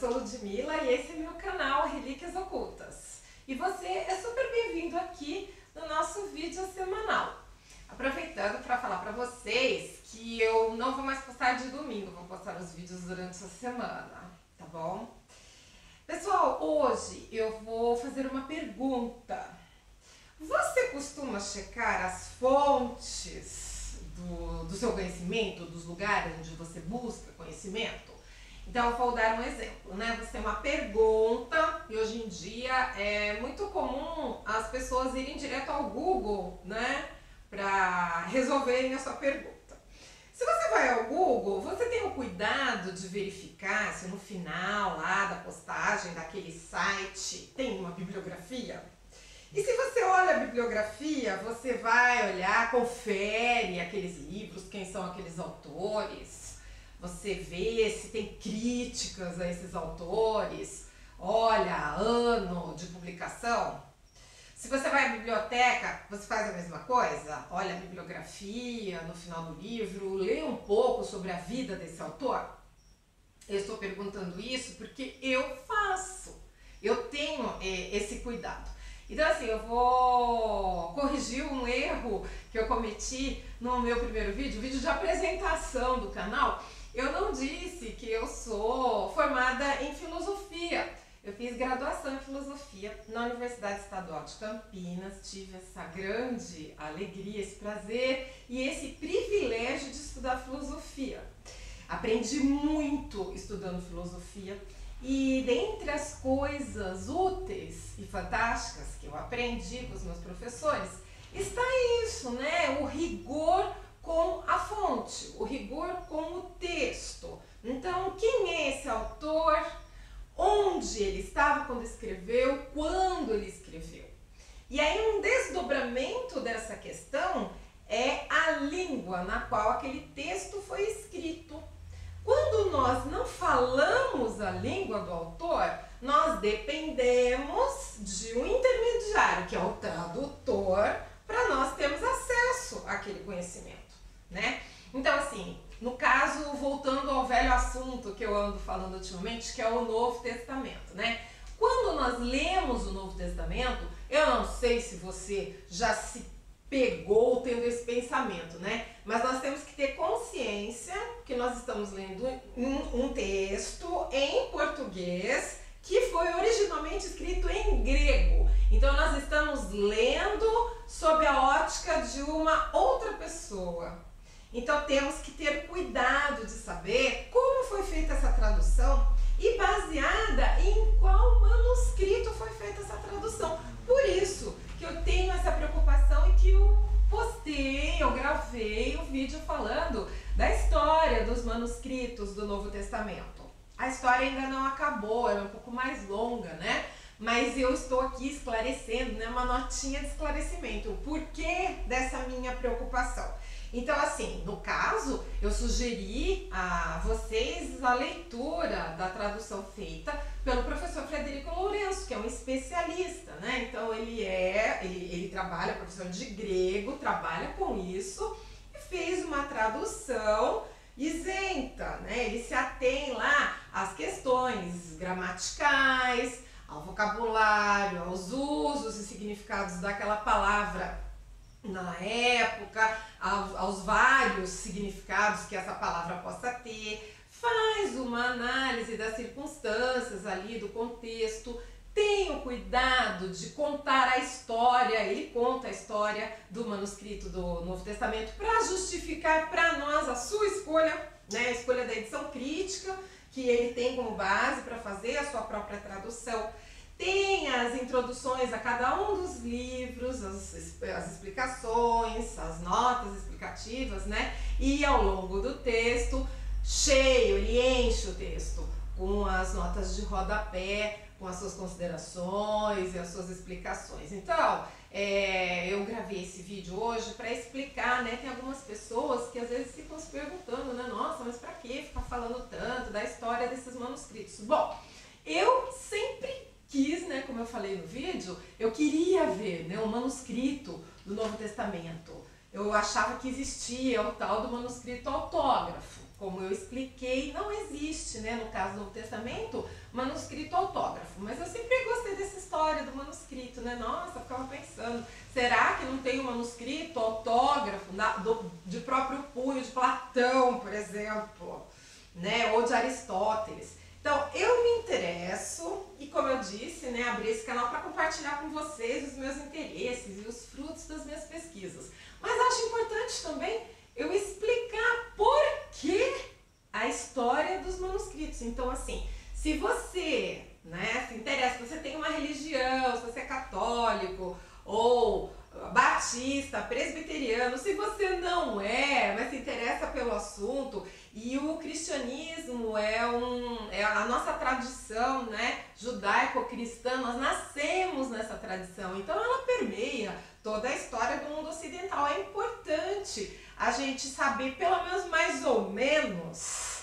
sou Ludmilla e esse é meu canal Relíquias Ocultas. E você é super bem-vindo aqui no nosso vídeo semanal. Aproveitando para falar para vocês que eu não vou mais postar de domingo, vou postar os vídeos durante essa semana, tá bom? Pessoal, hoje eu vou fazer uma pergunta. Você costuma checar as fontes do seu conhecimento, dos lugares onde você busca conhecimento? Então eu vou dar um exemplo, né? Você tem uma pergunta e hoje em dia é muito comum as pessoas irem direto ao Google, né? Para resolverem a sua pergunta. Se você vai ao Google, você tem o cuidado de verificar se no final lá da postagem daquele site tem uma bibliografia? E se você olha a bibliografia, você vai olhar, confere aqueles livros, quem são aqueles autores, você vê se tem críticas a esses autores, olha, ano de publicação. Se você vai à biblioteca, você faz a mesma coisa? Olha a bibliografia no final do livro, lê um pouco sobre a vida desse autor? Eu estou perguntando isso porque eu faço, eu tenho esse cuidado. Então assim, eu vou corrigir um erro que eu cometi no meu primeiro vídeo, vídeo de apresentação do canal. Eu não disse que eu sou formada em filosofia. Eu fiz graduação em filosofia na Universidade Estadual de Campinas, tive essa grande alegria, esse prazer e esse privilégio de estudar filosofia. Aprendi muito estudando filosofia e dentre as coisas úteis e fantásticas que eu aprendi com os meus professores, está isso, né? O rigor com a fonte, o rigor com o texto. Então, quem é esse autor? Onde ele estava quando escreveu? Quando ele escreveu? E aí um desdobramento dessa questão é a língua na qual aquele texto foi escrito. Quando nós não falamos a língua do autor, nós dependemos de um intermediário, que é o tradutor, para nós termos acesso àquele conhecimento, né? Então assim, no caso, voltando ao velho assunto que eu ando falando ultimamente, que é o Novo Testamento, né? Quando nós lemos o Novo Testamento, eu não sei se você já se pegou tendo esse pensamento, né? Mas nós temos que ter consciência que nós estamos lendo um texto em português que foi originalmente escrito em grego. Então nós estamos lendo sob a ótica de uma outra pessoa. Então temos que ter cuidado de saber como foi feita essa tradução e baseada em qual manuscrito foi feita essa tradução. Por isso que eu tenho essa preocupação e que eu gravei um vídeo falando da história dos manuscritos do Novo Testamento. A história ainda não acabou, ela é um pouco mais longa, né? Mas eu estou aqui esclarecendo, né, uma notinha de esclarecimento, o porquê dessa minha preocupação. Então assim, no caso, eu sugeri a vocês a leitura da tradução feita pelo professor Frederico Lourenço, que é um especialista, né? Então ele trabalha, professor de grego, trabalha com isso e fez uma tradução isenta, né? Ele se atém lá às questões gramaticais, ao vocabulário, aos usos e significados daquela palavra na época, aos vários significados que essa palavra possa ter, faz uma análise das circunstâncias ali, do contexto, tem o cuidado de contar a história, ele conta a história do manuscrito do Novo Testamento para justificar para nós a sua escolha, né, a escolha da edição crítica, que ele tem como base para fazer a sua própria tradução. Tem as introduções a cada um dos livros, as explicações, as notas explicativas, né? E ao longo do texto, cheio, ele enche o texto com as notas de rodapé, com as suas considerações e as suas explicações. Então, eu gravei esse vídeo hoje para explicar, né? Tem algumas pessoas que às vezes ficam se perguntando, né? Nossa, mas para que ficar falando tanto da história desses manuscritos? Bom, eu sempre quis, né, como eu falei no vídeo, eu queria ver, né, um manuscrito do Novo Testamento. Eu achava que existia o tal do manuscrito autógrafo. como eu expliquei, não existe, né, no caso do Novo Testamento, manuscrito autógrafo. Mas eu sempre gostei dessa história do manuscrito, né? Nossa, eu ficava pensando, será que não tem um manuscrito autógrafo de próprio punho de Platão, por exemplo, né? Ou de Aristóteles? Então, eu me interesso e, como eu disse, né, abri esse canal para compartilhar com vocês os meus interesses e os frutos das minhas pesquisas. Mas acho importante também eu explicar por que a história dos manuscritos. Então, assim, se você, né, se interessa, se você tem uma religião, se você é católico ou batista, presbiteriano, se você não é, mas se interessa pelo assunto, e o cristianismo é a nossa tradição, né, judaico-cristã, nós nascemos nessa tradição, então ela permeia toda a história do mundo ocidental. É importante a gente saber, pelo menos mais ou menos,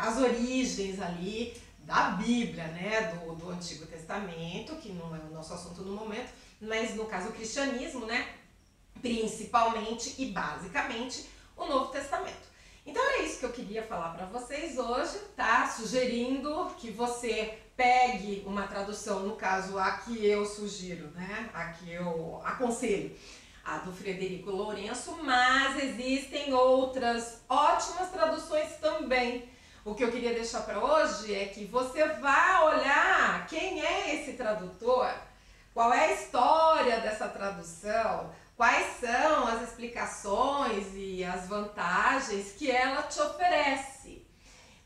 as origens ali da Bíblia, né, do Antigo Testamento, que não é o nosso assunto no momento, mas no caso o cristianismo, né, principalmente e basicamente o Novo Testamento. Então é isso que eu queria falar para vocês hoje, tá? Sugerindo que você pegue uma tradução, no caso a que eu sugiro, né, a que eu aconselho, a do Frederico Lourenço, mas existem outras ótimas traduções também. O que eu queria deixar para hoje é que você vá olhar quem é esse tradutor, qual é a história dessa tradução, quais são as explicações e as vantagens que ela te oferece.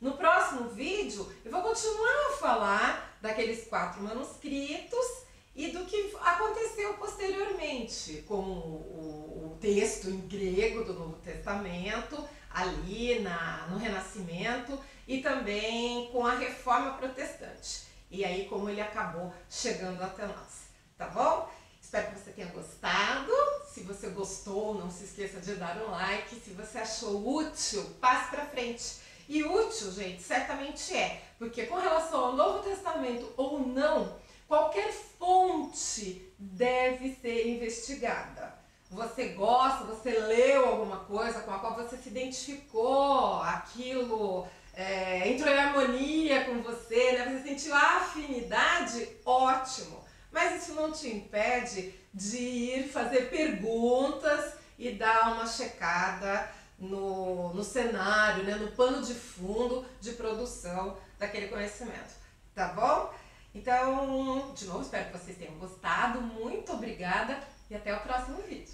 No próximo vídeo eu vou continuar a falar daqueles 4 manuscritos e do que aconteceu posteriormente com o texto em grego do Novo Testamento, ali no Renascimento, e também com a Reforma Protestante. E aí como ele acabou chegando até nós, tá bom? Espero que você tenha gostado. Se você gostou, não se esqueça de dar um like. Se você achou útil, passe pra frente. E útil, gente, certamente é, porque com relação ao Novo Testamento ou não, qualquer fonte deve ser investigada. Você gosta, você leu alguma coisa com a qual você se identificou, aquilo entrou em harmonia com você, né? Você sentiu afinidade, ótimo. Mas isso não te impede de ir fazer perguntas e dar uma checada no cenário, né? No pano de fundo de produção daquele conhecimento, tá bom? Então, de novo, espero que vocês tenham gostado. Muito obrigada e até o próximo vídeo.